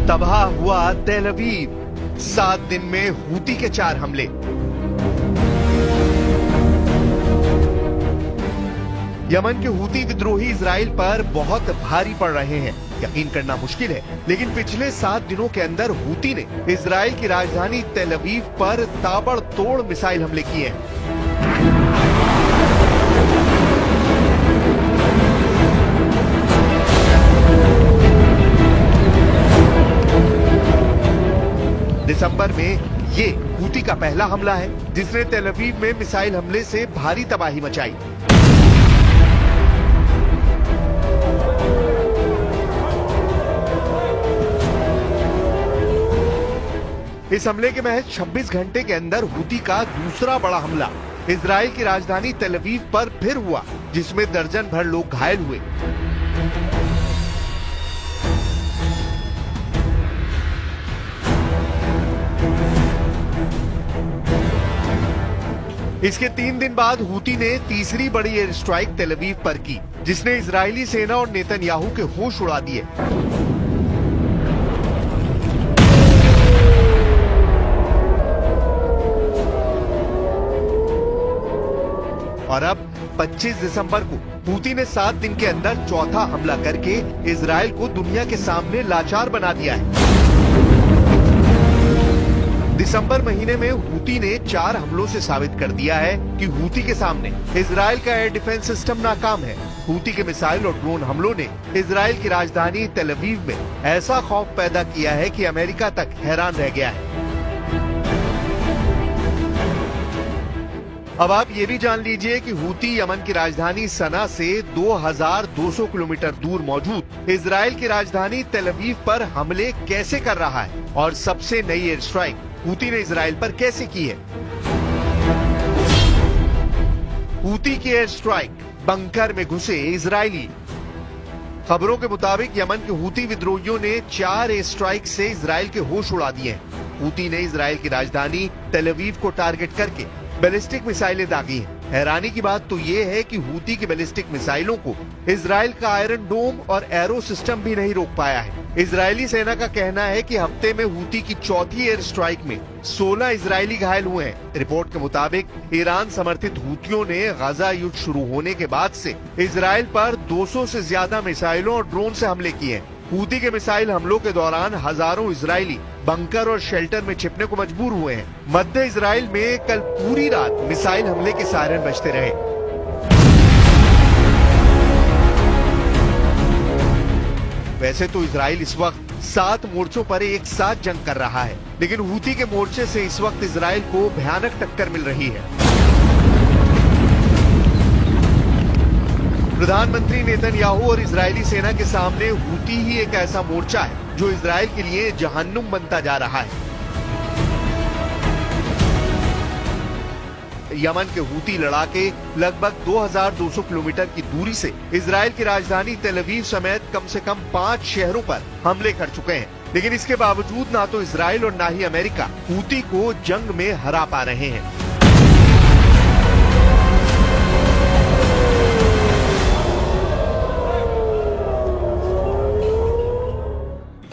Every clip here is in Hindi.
तबाह हुआ तेल अवीव, 7 दिन में हूती के 4 हमले। यमन के हूती विद्रोही इजराइल पर बहुत भारी पड़ रहे हैं, यकीन करना मुश्किल है, लेकिन पिछले 7 दिनों के अंदर हूती ने इजराइल की राजधानी तेल अवीव पर ताबड़तोड़ मिसाइल हमले किए हैं। दिसंबर में ये हूती का पहला हमला है जिसने तेल अवीव में मिसाइल हमले से भारी तबाही मचाई। इस हमले के महज 26 घंटे के अंदर हूती का दूसरा बड़ा हमला इजराइल की राजधानी तेल अवीव पर फिर हुआ, जिसमें दर्जन भर लोग घायल हुए। इसके 3 दिन बाद हूती ने तीसरी बड़ी एयर स्ट्राइक तेल अवीव पर की, जिसने इजरायली सेना और नेतन्याहू के होश उड़ा दिए। और अब 25 दिसंबर को हूती ने 7 दिन के अंदर चौथा हमला करके इजराइल को दुनिया के सामने लाचार बना दिया है। दिसंबर महीने में हूती ने 4 हमलों से साबित कर दिया है कि हूती के सामने इजराइल का एयर डिफेंस सिस्टम नाकाम है। हूती के मिसाइल और ड्रोन हमलों ने इजराइल की राजधानी तेल अवीव में ऐसा खौफ पैदा किया है कि अमेरिका तक हैरान रह गया है। अब आप ये भी जान लीजिए कि हूती यमन की राजधानी सना से 2200 किलोमीटर दूर मौजूद इजराइल की राजधानी तेल अवीव पर हमले कैसे कर रहा है और सबसे नई एयर स्ट्राइक हूती ने इजराइल पर कैसे की है। हूती की एयर स्ट्राइक, बंकर में घुसे इजरायली। खबरों के मुताबिक यमन के हूती विद्रोहियों ने 4 एयर स्ट्राइक से इजराइल के होश उड़ा दिए हैं। हूती ने इजराइल की राजधानी तेल अवीव को टारगेट करके बैलिस्टिक मिसाइलें दागी हैं। हैरानी की बात तो ये है कि हूती की बैलिस्टिक मिसाइलों को इजराइल का आयरन डोम और एरो सिस्टम भी नहीं रोक पाया है। इजरायली सेना का कहना है कि हफ्ते में हूती की चौथी एयर स्ट्राइक में 16 इजरायली घायल हुए हैं। रिपोर्ट के मुताबिक ईरान समर्थित हूतियों ने गजा युद्ध शुरू होने के बाद से इजराइल पर 200 से ज्यादा मिसाइलों और ड्रोन से हमले किए हैं। हूती के मिसाइल हमलों के दौरान हजारों इजरायली बंकर और शेल्टर में छिपने को मजबूर हुए हैं। मध्य इजराइल में कल पूरी रात मिसाइल हमले के सायरन बजते रहे। वैसे तो इजराइल इस वक्त 7 मोर्चों पर एक साथ जंग कर रहा है, लेकिन हूती के मोर्चे से इस वक्त इजराइल को भयानक टक्कर मिल रही है। प्रधानमंत्री नेतन्याहू और इजरायली सेना के सामने हूती ही एक ऐसा मोर्चा है जो इजराइल के लिए जहन्नुम बनता जा रहा है। यमन के हूती लड़ाके लगभग 2200 किलोमीटर की दूरी से इजराइल की राजधानी तेल अवीव समेत कम से कम 5 शहरों पर हमले कर चुके हैं, लेकिन इसके बावजूद ना तो इजराइल और ना ही अमेरिका हूती को जंग में हरा पा रहे हैं।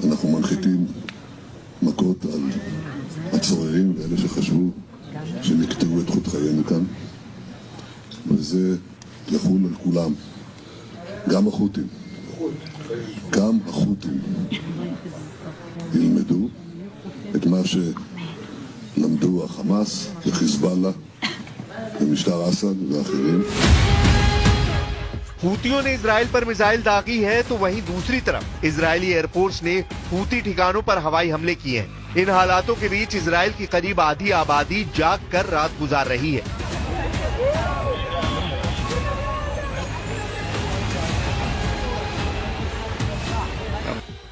אנחנו מנחיתים מכות על הצוררים ואלה שחשבו שנקטעו את חוט חיינו כאן, וזה יחול על כולם, גם החות'ים ילמדו את מה שלמדו החמאס וחיזבאללה ומשטר אסד ואחרים। हूतियों ने इजराइल पर मिसाइल दागी है तो वहीं दूसरी तरफ इजरायली एयरफोर्स ने हूती ठिकानों पर हवाई हमले किए हैं। इन हालातों के बीच इजराइल की करीब आधी आबादी जाग कर रात गुजार रही है।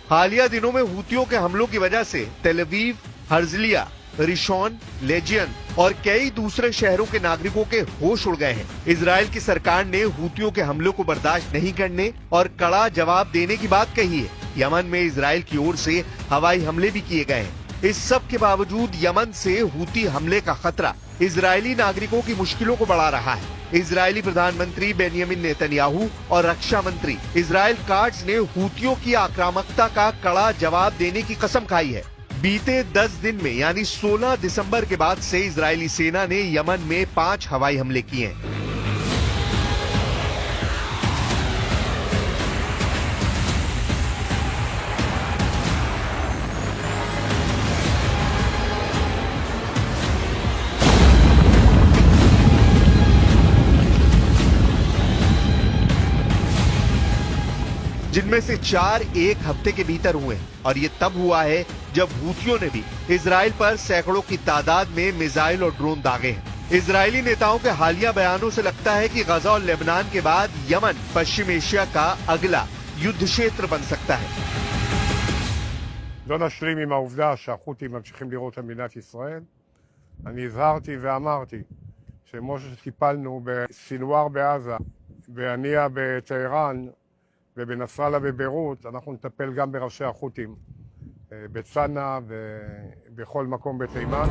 हालिया दिनों में हूतियों के हमलों की वजह से तेल अवीव, हर्जलिया, रिशॉन, लेजियन और कई दूसरे शहरों के नागरिकों के होश उड़ गए हैं। इजराइल की सरकार ने हूतियों के हमलों को बर्दाश्त नहीं करने और कड़ा जवाब देने की बात कही है। यमन में इजराइल की ओर से हवाई हमले भी किए गए हैं। इस सब के बावजूद यमन से हूती हमले का खतरा इजरायली नागरिकों की मुश्किलों को बढ़ा रहा है। इजरायली प्रधानमंत्री बेंयामिन नेतन्याहू और रक्षा मंत्री इजराइल काट्ज ने हूतियों की आक्रामकता का कड़ा जवाब देने की कसम खाई है। बीते 10 दिन में यानी 16 दिसंबर के बाद से इजरायली सेना ने यमन में 5 हवाई हमले किए हैं। जिनमें से 4 एक हफ्ते के भीतर हुए और ये तब हुआ है जब हूतियों ने भी इजराइल पर सैकड़ों की तादाद में मिसाइल और ड्रोन दागे हैं। इजरायली नेताओं के हालिया बयानों से लगता है कि गजा और लेबनान के बाद यमन पश्चिम एशिया का अगला युद्ध क्षेत्र बन सकता है। לא נשלים עם העובדה שהחות'ים ממשיכים לירות על מדינת ישראל. אני הזהרתי ואמרתי שכמו שטיפלנו בסינואר בעזה, בהנייה בטהרן ובנסראללה בביירות, אנחנו נטפל גם בראשי החות'ים בצנעא ובכל מקום בתימן.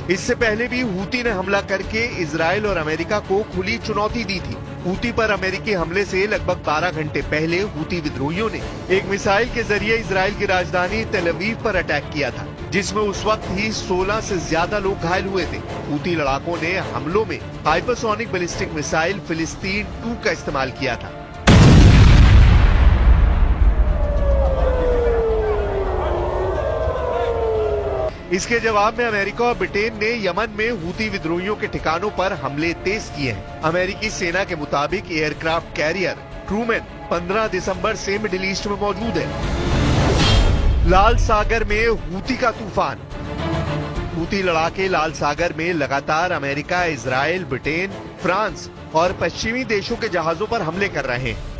इससे पहले भी हूती ने हमला करके इजराइल और अमेरिका को खुली चुनौती दी थी। हूती पर अमेरिकी हमले से लगभग 12 घंटे पहले हूती विद्रोहियों ने एक मिसाइल के जरिए इजराइल की राजधानी तेल अवीव पर अटैक किया था, जिसमें उस वक्त ही 16 से ज्यादा लोग घायल हुए थे। हूती लड़ाकों ने हमलों में हाइपरसोनिक बैलिस्टिक मिसाइल फिलिस्तीन 2 का इस्तेमाल किया था। इसके जवाब में अमेरिका और ब्रिटेन ने यमन में हूती विद्रोहियों के ठिकानों पर हमले तेज किए हैं। अमेरिकी सेना के मुताबिक एयरक्राफ्ट कैरियर ट्रूमैन 15 दिसंबर से मिडिल ईस्ट में मौजूद है। लाल सागर में हूती का तूफान। हूती लड़ाके लाल सागर में लगातार अमेरिका, इजराइल, ब्रिटेन, फ्रांस और पश्चिमी देशों के जहाजों पर हमले कर रहे हैं।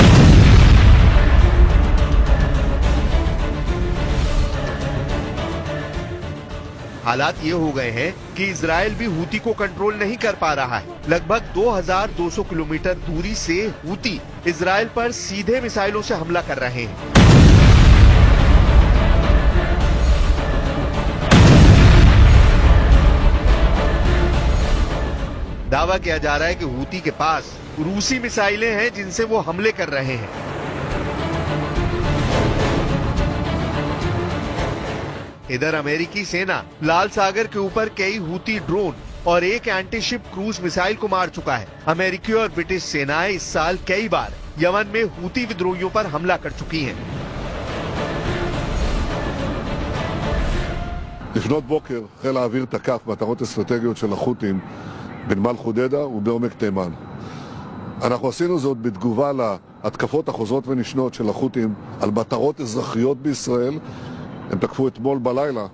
हालात ये हो गए हैं कि इजराइल भी हूती को कंट्रोल नहीं कर पा रहा है। लगभग 2200 किलोमीटर दूरी से हूती इजराइल पर सीधे मिसाइलों से हमला कर रहे हैं। दावा किया जा रहा है कि हूती के पास रूसी मिसाइलें हैं जिनसे वो हमले कर रहे हैं। इधर अमेरिकी सेना लाल सागर के ऊपर कई हूती ड्रोन और एक एंटीशिप क्रूज मिसाइल को मार चुका है। अमेरिकी और ब्रिटिश सेनाएं इस साल कई बार यमन में हूती विद्रोहियों पर हमला कर चुकी हैं। לפנות בוקר חיל האוויר תקף מטרות אסטרטגיות של החות'ים בנמל חודדה ובעומק תימן. אנחנו עשינו זאת בתגובה להתקפות החוזרות ונשנות של החות'ים על מטרות אזרחיות בישראל. הם תקפו אתמול בלילה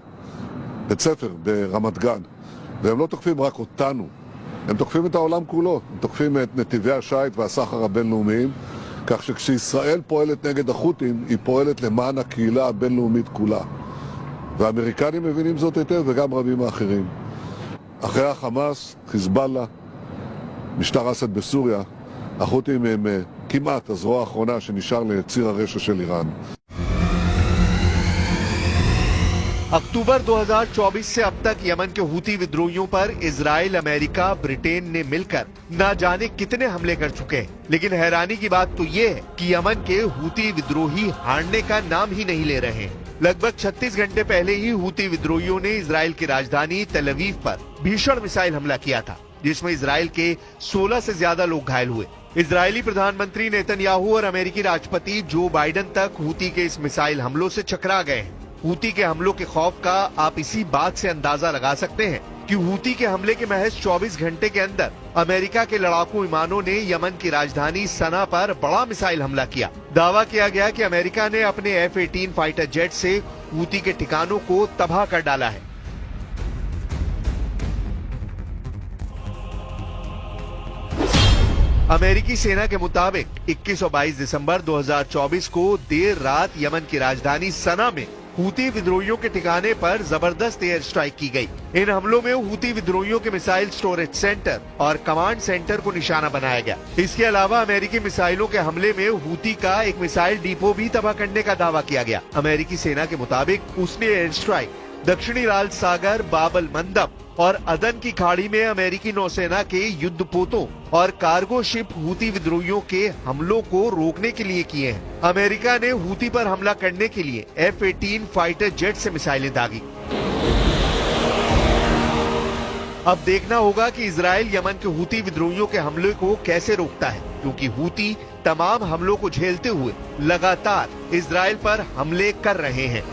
בית ספר ברמת גן, והם לא תוקפים רק אותנו, הם תוקפים את העולם כולו, הם תוקפים את נתיבי השיט והסחר הבינלאומיים, כך שכשישראל פועלת נגד החות'ים, היא פועלת למען הקהילה הבינלאומית כולה. והאמריקנים מבינים זאת היטב וגם רבים האחרים. אחרי החמאס, חיזבאללה, משטר אסד בסוריה, החות'ים הם כמעט הזרוע האחרונה שנשאר לציר הרשע של איראן. अक्टूबर 2024 से अब तक यमन के हूती विद्रोहियों पर इजराइल, अमेरिका, ब्रिटेन ने मिलकर न जाने कितने हमले कर चुके हैं। लेकिन हैरानी की बात तो ये है कि यमन के हूती विद्रोही हारने का नाम ही नहीं ले रहे हैं। लगभग 36 घंटे पहले ही हूती विद्रोहियों ने इजराइल की राजधानी तेल अवीव पर भीषण मिसाइल हमला किया था, जिसमें इजराइल के 16 से ज्यादा लोग घायल हुए। इजरायली प्रधानमंत्री नेतन्याहू और अमेरिकी राष्ट्रपति जो बाइडेन तक हूती के इस मिसाइल हमलों से चकरा गए हैं। हूती के हमलों के खौफ का आप इसी बात से अंदाजा लगा सकते हैं कि हूती के हमले के महज 24 घंटे के अंदर अमेरिका के लड़ाकू विमानों ने यमन की राजधानी सना पर बड़ा मिसाइल हमला किया। दावा किया गया कि अमेरिका ने अपने F-18 फाइटर जेट से हूती के ठिकानों को तबाह कर डाला है। अमेरिकी सेना के मुताबिक 21 और 22 दिसंबर 2024 को देर रात यमन की राजधानी सना में हूती विद्रोहियों के ठिकाने पर जबरदस्त एयर स्ट्राइक की गई। इन हमलों में हूती विद्रोहियों के मिसाइल स्टोरेज सेंटर और कमांड सेंटर को निशाना बनाया गया। इसके अलावा अमेरिकी मिसाइलों के हमले में हूती का एक मिसाइल डिपो भी तबाह करने का दावा किया गया। अमेरिकी सेना के मुताबिक उसने एयर स्ट्राइक दक्षिणी लाल सागर, बाबल मंदब और अदन की खाड़ी में अमेरिकी नौसेना के युद्धपोतों और कार्गो शिप हूती विद्रोहियों के हमलों को रोकने के लिए किए हैं। अमेरिका ने हूती पर हमला करने के लिए F-18 फाइटर जेट से मिसाइलें दागी। अब देखना होगा कि इजराइल यमन के हूती विद्रोहियों के हमले को कैसे रोकता है, क्योंकि हूती तमाम हमलों को झेलते हुए लगातार इजराइल पर हमले कर रहे हैं।